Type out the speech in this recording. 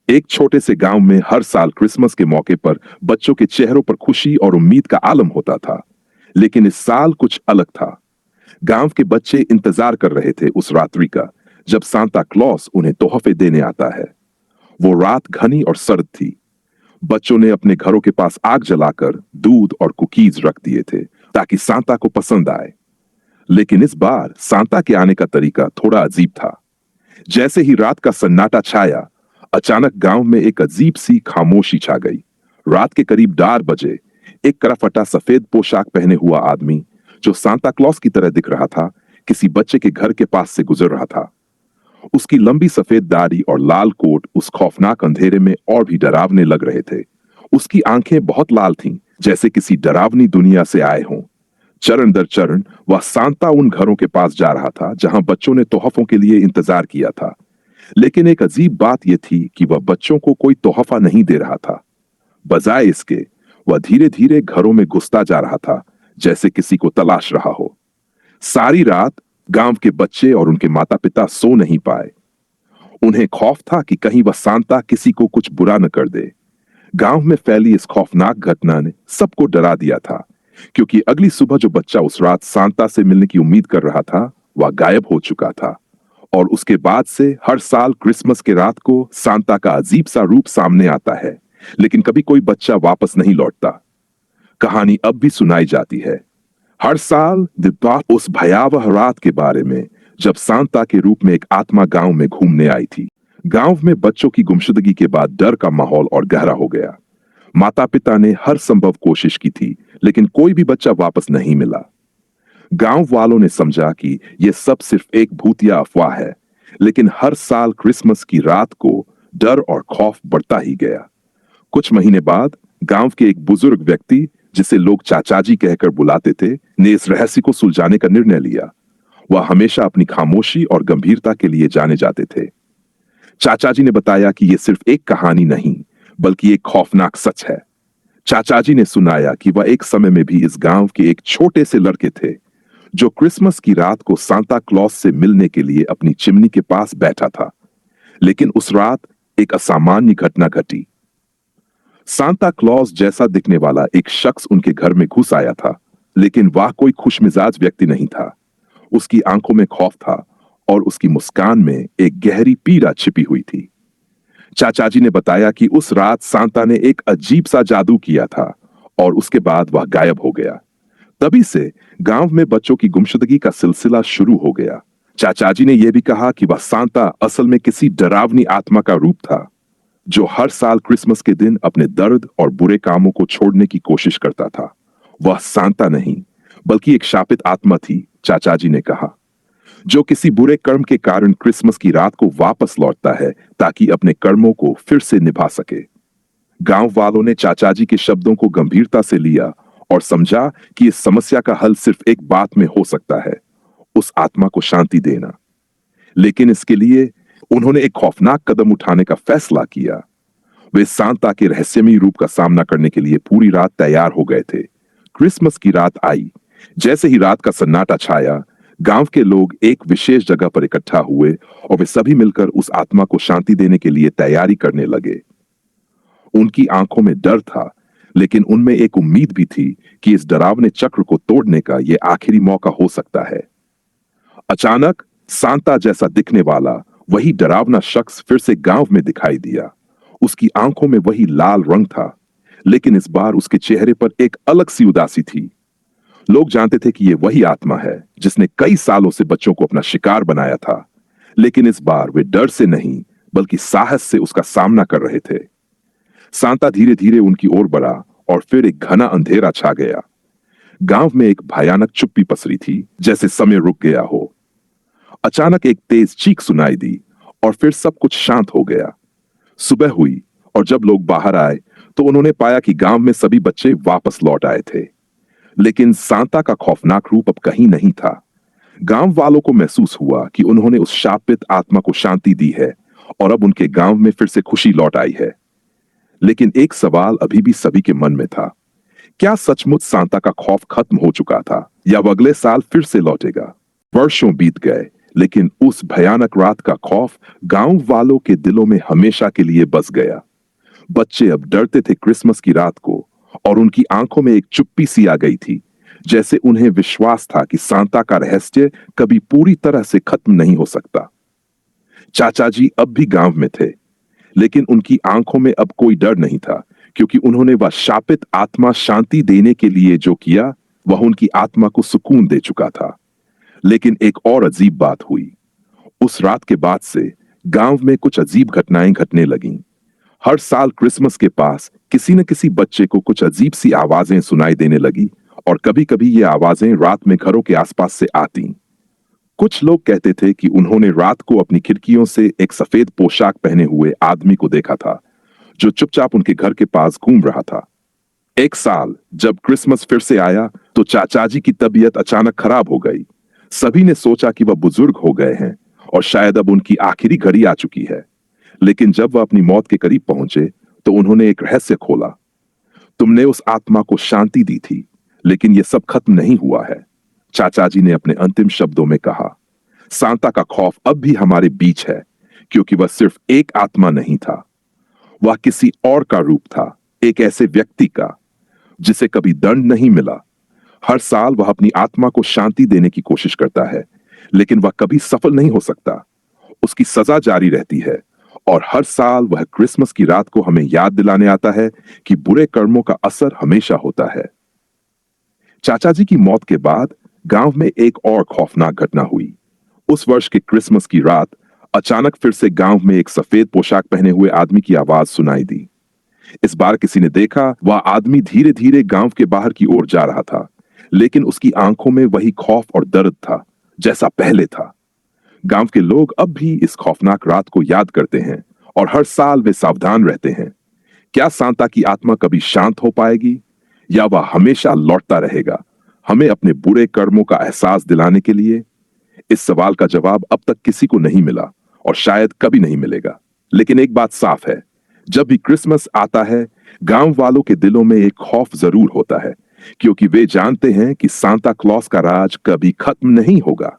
एक छोटे से गांव में हर साल क्रिसमस के मौके पर बच्चों के चेहरों पर खुशी और उम्मीद का आलम होता था। लेकिन इस साल कुछ अलग था। गांव के बच्चे इंतजार कर रहे थे उस रात्रि का जब सांता क्लॉस उन्हें तोहफे देने आता है। वो रात घनी और सर्द थी। बच्चों ने अपने घरों के पास आग जलाकर दूध और कुकीज रख दिए थे ताकि सांता को पसंद आए। लेकिन इस बार सांता के आने का तरीका थोड़ा अजीब था। जैसे ही रात का सन्नाटा छाया, अचानक गांव में एक अजीब सी खामोशी छा गई। रात के करीब 4 बजे एक कराफटा सफेद पोशाक पहने हुआ आदमी, जो सांता क्लॉस की तरह दिख रहा था, किसी बच्चे के घर के पास से गुजर रहा था। उसकी लंबी सफेद दाढ़ी और लाल कोट उस खौफनाक अंधेरे में और भी डरावने लग रहे थे। उसकी आंखें बहुत लाल थीं, जैसे किसी डरावनी दुनिया से आए हों। चरण दर चरण वह सांता उन घरों के पास जा रहा था जहां बच्चों ने तोहफों के लिए इंतजार किया था। लेकिन एक अजीब बात यह थी कि वह बच्चों को कोई तोहफा नहीं दे रहा था। बजाय इसके वह धीरे धीरे घरों में घुसता जा रहा था, जैसे किसी को तलाश रहा हो। सारी रात गांव के बच्चे और उनके माता पिता सो नहीं पाए। उन्हें खौफ था कि कहीं वह सांता किसी को कुछ बुरा न कर दे। गांव में फैली इस खौफनाक घटना ने सबको डरा दिया था, क्योंकि अगली सुबह जो बच्चा उस रात सांता से मिलने की उम्मीद कर रहा था, वह गायब हो चुका था। और उसके बाद से हर साल क्रिसमस के रात को सांता का अजीब सा रूप सामने आता है, लेकिन कभी कोई बच्चा वापस नहीं लौटता। कहानी अब भी सुनाई जाती है। हर साल दिव्या उस भयावह रात के बारे में जब सांता के रूप में एक आत्मा गांव में घूमने आई थी। गांव में बच्चों की गुमशुदगी के बाद डर का माहौल और गहरा हो गया। माता पिता ने हर संभव कोशिश की थी, लेकिन कोई भी बच्चा वापस नहीं मिला। गांव वालों ने समझा कि यह सब सिर्फ एक भूतिया अफवाह है, लेकिन हर साल क्रिसमस की रात को डर और खौफ बढ़ता ही गया। कुछ महीने बाद गांव के एक बुजुर्ग व्यक्ति, जिसे लोग चाचाजी कहकर बुलाते थे, ने इस रहस्य को सुलझाने का निर्णय लिया। वह हमेशा अपनी खामोशी और गंभीरता के लिए जाने जाते थे। चाचाजी ने बताया कि यह सिर्फ एक कहानी नहीं, बल्कि एक खौफनाक सच है। चाचाजी ने सुनाया कि वह एक समय में भी इस गांव के एक छोटे से लड़के थे, जो क्रिसमस की रात को सांता क्लॉस से मिलने के लिए अपनी चिमनी के पास बैठा था। लेकिन उस रात एक असामान्य घटना घटी। सांता क्लॉस जैसा दिखने वाला एक शख्स उनके घर में घुस आया था, लेकिन वह कोई खुशमिजाज व्यक्ति नहीं था। उसकी आंखों में खौफ था और उसकी मुस्कान में एक गहरी पीड़ा छिपी हुई थी। चाचाजी ने बताया कि उस रात सांता ने एक अजीब सा जादू किया था और उसके बाद वह गायब हो गया। तभी से गांव में बच्चों की गुमशुदगी का सिलसिला शुरू हो गया। चाचाजी ने यह भी कहा कि वह सांता असल में किसी डरावनी आत्मा का रूप था, जो हर साल क्रिसमस के दिन अपने दर्द और बुरे कामों को छोड़ने की कोशिश करता था। वह सांता नहीं, बल्कि एक शापित आत्मा थी, चाचाजी ने कहा, जो किसी बुरे कर्म के कारण क्रिसमस की रात को वापस लौटता है ताकि अपने कर्मों को फिर से निभा सके। गांव वालों ने चाचाजी के शब्दों को गंभीरता से लिया और समझा कि इस समस्या का हल सिर्फ एक बात में हो सकता है, उस आत्मा को शांति देना। लेकिन इसके लिए उन्होंने एक खौफनाक कदम उठाने का फैसला किया। वे सांता के रहस्यमयी रूप का सामना करने के लिए पूरी रात तैयार हो गए थे। क्रिसमस की रात आई। जैसे ही रात का सन्नाटा छाया, गांव के लोग एक विशेष जगह पर इकट्ठा हुए और वे सभी मिलकर उस आत्मा को शांति देने के लिए तैयारी करने लगे। उनकी आंखों में डर था, लेकिन उनमें एक उम्मीद भी थी कि इस डरावने चक्र को तोड़ने का यह आखिरी मौका हो सकता है। अचानक सांता जैसा दिखने वाला वही डरावना शख्स फिर से गांव में दिखाई दिया। उसकी आंखों में वही लाल रंग था, लेकिन इस बार उसके चेहरे पर एक अलग सी उदासी थी। लोग जानते थे कि यह वही आत्मा है जिसने कई सालों से बच्चों को अपना शिकार बनाया था, लेकिन इस बार वे डर से नहीं, बल्कि साहस से उसका सामना कर रहे थे। सांता धीरे धीरे उनकी ओर बढ़ा और फिर एक घना अंधेरा छा गया। गांव में एक भयानक चुप्पी पसरी थी, जैसे समय रुक गया हो। अचानक एक तेज चीख सुनाई दी और फिर सब कुछ शांत हो गया। सुबह हुई और जब लोग बाहर आए तो उन्होंने पाया कि गांव में सभी बच्चे वापस लौट आए थे, लेकिन सांता का खौफनाक रूप अब कहीं नहीं था। गांव वालों को महसूस हुआ कि उन्होंने उस शापित आत्मा को शांति दी है और अब उनके गांव में फिर से खुशी लौट आई है। लेकिन एक सवाल अभी भी सभी के मन में था, क्या सचमुच सांता का खौफ खत्म हो चुका था या वह अगले साल फिर से लौटेगा? वर्षों बीत गए, लेकिन उस भयानक रात का खौफ गांव वालों के दिलों में हमेशा के लिए बस गया। बच्चे अब डरते थे क्रिसमस की रात को, और उनकी आंखों में एक चुप्पी सी आ गई थी, जैसे उन्हें विश्वास था कि सांता का रहस्य कभी पूरी तरह से खत्म नहीं हो सकता। चाचा जी अब भी गांव में थे, लेकिन उनकी आंखों में अब कोई डर नहीं था, क्योंकि उन्होंने वह शापित आत्मा शांति देने के लिए जो किया, वह उनकी आत्मा को सुकून दे चुका था। लेकिन एक और अजीब बात हुई। उस रात के बाद से गांव में कुछ अजीब घटनाएं घटने लगीं। हर साल क्रिसमस के पास किसी न किसी बच्चे को कुछ अजीब सी आवाजें सुनाई देने लगी, और कभी-कभी ये आवाजें रात में घरों के आसपास से आती। कुछ लोग कहते थे कि उन्होंने रात को अपनी खिड़कियों से एक सफेद पोशाक पहने हुए आदमी को देखा था, जो चुपचाप उनके घर के पास घूम रहा था। एक साल जब क्रिसमस फिर से आया, तो चाचा जी की तबीयत अचानक खराब हो गई। सभी ने सोचा कि वह बुजुर्ग हो गए हैं और शायद अब उनकी आखिरी घड़ी आ चुकी है। लेकिन जब वह अपनी मौत के करीब पहुंचे, तो उन्होंने एक रहस्य खोला। तुमने उस आत्मा को शांति दी थी, लेकिन यह सब खत्म नहीं हुआ है, चाचा जी ने अपने अंतिम शब्दों में कहा। सांता का खौफ अब भी हमारे बीच है, क्योंकि वह सिर्फ एक आत्मा नहीं था, वह किसी और का रूप था, एक ऐसे व्यक्ति का जिसे कभी दंड नहीं मिला। हर साल वह अपनी आत्मा को शांति देने की कोशिश करता है, लेकिन वह कभी सफल नहीं हो सकता। उसकी सजा जारी रहती है, और हर साल वह क्रिसमस की रात को हमें याद दिलाने आता है कि बुरे कर्मों का असर हमेशा होता है। चाचा जी की मौत के बाद गांव में एक और खौफनाक घटना हुई। उस वर्ष के क्रिसमस की रात अचानक फिर से गांव में एक सफेद पोशाक पहने हुए आदमी की आवाज सुनाई दी। इस बार किसी ने देखा, वह आदमी धीरे धीरे गांव के बाहर की ओर जा रहा था, लेकिन उसकी आंखों में वही खौफ और दर्द था जैसा पहले था। गांव के लोग अब भी इस खौफनाक रात को याद करते हैं, और हर साल वे सावधान रहते हैं। क्या सांता की आत्मा कभी शांत हो पाएगी, या वह हमेशा लौटता रहेगा, हमें अपने बुरे कर्मों का एहसास दिलाने के लिए? इस सवाल का जवाब अब तक किसी को नहीं मिला, और शायद कभी नहीं मिलेगा। लेकिन एक बात साफ है, जब भी क्रिसमस आता है, गांव वालों के दिलों में एक खौफ जरूर होता है, क्योंकि वे जानते हैं कि सांता क्लॉस का राज कभी खत्म नहीं होगा।